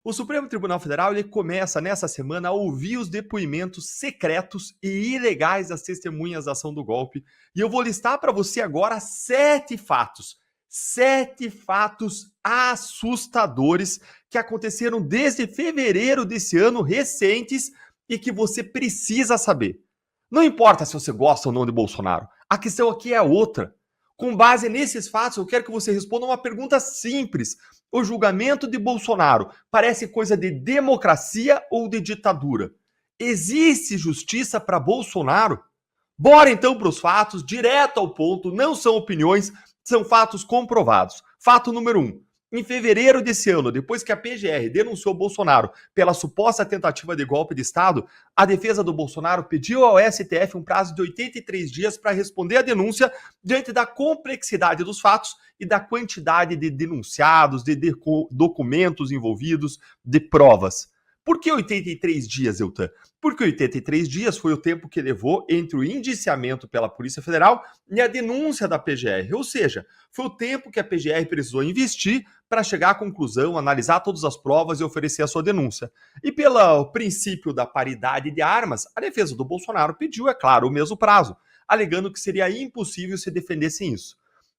O Supremo Tribunal Federal ele começa nessa semana a ouvir os depoimentos secretos e ilegais das testemunhas da ação do golpe. E eu vou listar para você agora 7 fatos. 7 fatos assustadores que aconteceram desde fevereiro desse ano, recentes, e que você precisa saber. Não importa se você gosta ou não de Bolsonaro, a questão aqui é outra. Com base nesses fatos, eu quero que você responda uma pergunta simples. O julgamento de Bolsonaro parece coisa de democracia ou de ditadura? Existe justiça para Bolsonaro? Bora então para os fatos, direto ao ponto, não são opiniões, são fatos comprovados. Fato número 1. Em fevereiro desse ano, depois que a PGR denunciou Bolsonaro pela suposta tentativa de golpe de Estado, a defesa do Bolsonaro pediu ao STF um prazo de 83 dias para responder à denúncia diante da complexidade dos fatos e da quantidade de denunciados, de documentos envolvidos, de provas. Por que 83 dias, Eltan? Porque 83 dias foi o tempo que levou entre o indiciamento pela Polícia Federal e a denúncia da PGR. Ou seja, foi o tempo que a PGR precisou investir para chegar à conclusão, analisar todas as provas e oferecer a sua denúncia. E pelo princípio da paridade de armas, a defesa do Bolsonaro pediu, é claro, o mesmo prazo, alegando que seria impossível se defender sem isso.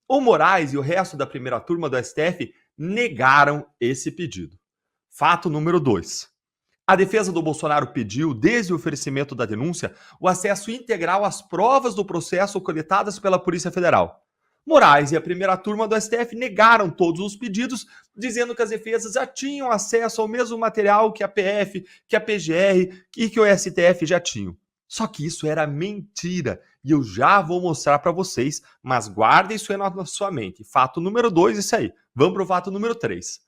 O Moraes e o resto da primeira turma do STF negaram esse pedido. Fato número 2. A defesa do Bolsonaro pediu, desde o oferecimento da denúncia, o acesso integral às provas do processo coletadas pela Polícia Federal. Moraes e a primeira turma do STF negaram todos os pedidos, dizendo que as defesas já tinham acesso ao mesmo material que a PF, que a PGR e que o STF já tinham. Só que isso era mentira e eu já vou mostrar para vocês, mas guardem isso aí na sua mente. Fato número 2, isso aí. Vamos para o fato número 3.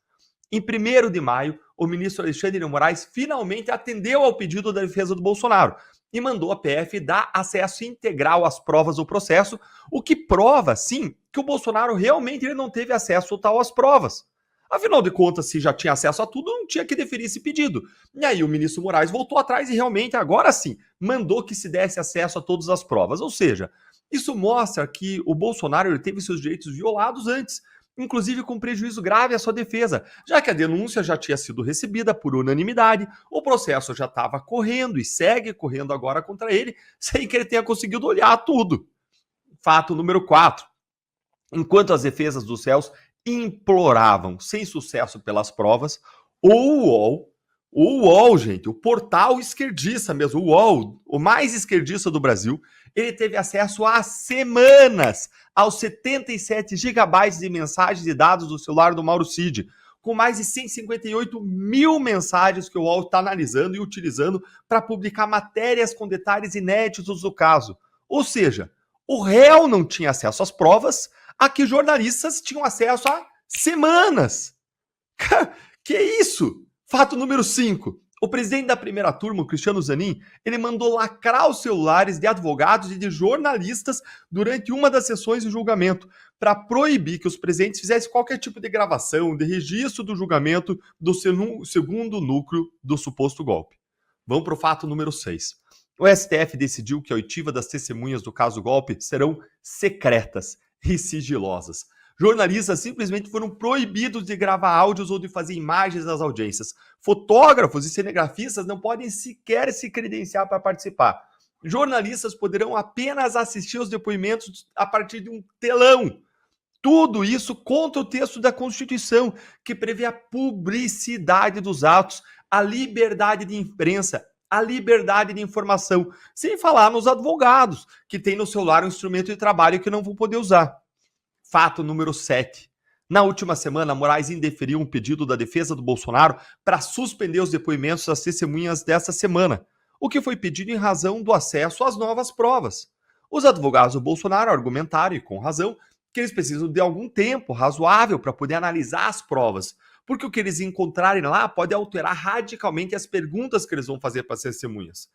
Em 1º de maio, o ministro Alexandre de Moraes finalmente atendeu ao pedido da defesa do Bolsonaro e mandou a PF dar acesso integral às provas do processo, o que prova, sim, que o Bolsonaro realmente ele não teve acesso total às provas. Afinal de contas, se já tinha acesso a tudo, não tinha que deferir esse pedido. E aí o ministro Moraes voltou atrás e realmente, agora sim, mandou que se desse acesso a todas as provas. Ou seja, isso mostra que o Bolsonaro ele teve seus direitos violados antes, inclusive com prejuízo grave à sua defesa, já que a denúncia já tinha sido recebida por unanimidade, o processo já estava correndo e segue correndo agora contra ele, sem que ele tenha conseguido olhar tudo. Fato número 4. Enquanto as defesas dos réus imploravam, sem sucesso pelas provas, o UOL, gente, o portal esquerdista mesmo, o UOL, o mais esquerdista do Brasil, ele teve acesso há semanas aos 77 gigabytes de mensagens e dados do celular do Mauro Cid, com mais de 158 mil mensagens que o UOL está analisando e utilizando para publicar matérias com detalhes inéditos do caso. Ou seja, o réu não tinha acesso às provas, a que jornalistas tinham acesso há semanas. Que isso? Fato número 5. O presidente da primeira turma, o Cristiano Zanin, ele mandou lacrar os celulares de advogados e de jornalistas durante uma das sessões de julgamento, para proibir que os presentes fizessem qualquer tipo de gravação, de registro do julgamento do segundo núcleo do suposto golpe. Vamos para o fato número 6. O STF decidiu que a oitiva das testemunhas do caso golpe serão secretas e sigilosas. Jornalistas simplesmente foram proibidos de gravar áudios ou de fazer imagens das audiências. Fotógrafos e cinegrafistas não podem sequer se credenciar para participar. Jornalistas poderão apenas assistir aos depoimentos a partir de um telão. Tudo isso contra o texto da Constituição, que prevê a publicidade dos atos, a liberdade de imprensa, a liberdade de informação, sem falar nos advogados, que têm no celular um instrumento de trabalho que não vão poder usar. Fato número 7. Na última semana, Moraes indeferiu um pedido da defesa do Bolsonaro para suspender os depoimentos das testemunhas desta semana, o que foi pedido em razão do acesso às novas provas. Os advogados do Bolsonaro argumentaram, e com razão, que eles precisam de algum tempo razoável para poder analisar as provas, porque o que eles encontrarem lá pode alterar radicalmente as perguntas que eles vão fazer para as testemunhas.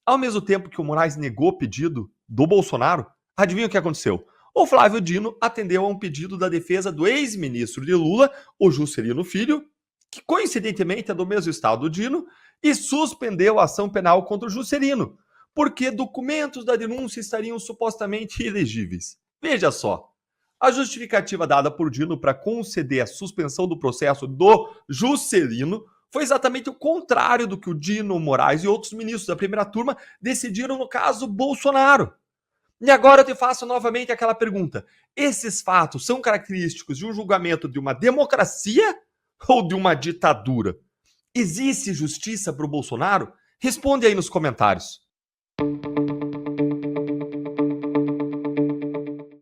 Ao mesmo tempo que o Moraes negou o pedido do Bolsonaro, adivinha o que aconteceu? O Flávio Dino atendeu a um pedido da defesa do ex-ministro de Lula, o Juscelino Filho, que coincidentemente é do mesmo estado do Dino, e suspendeu a ação penal contra o Juscelino, porque documentos da denúncia estariam supostamente ilegíveis. Veja só, a justificativa dada por Dino para conceder a suspensão do processo do Juscelino Foi exatamente o contrário do que o Dino Moraes e outros ministros da primeira turma decidiram no caso Bolsonaro. E agora eu te faço novamente aquela pergunta: esses fatos são característicos de um julgamento de uma democracia ou de uma ditadura? Existe justiça para o Bolsonaro? Responde aí nos comentários.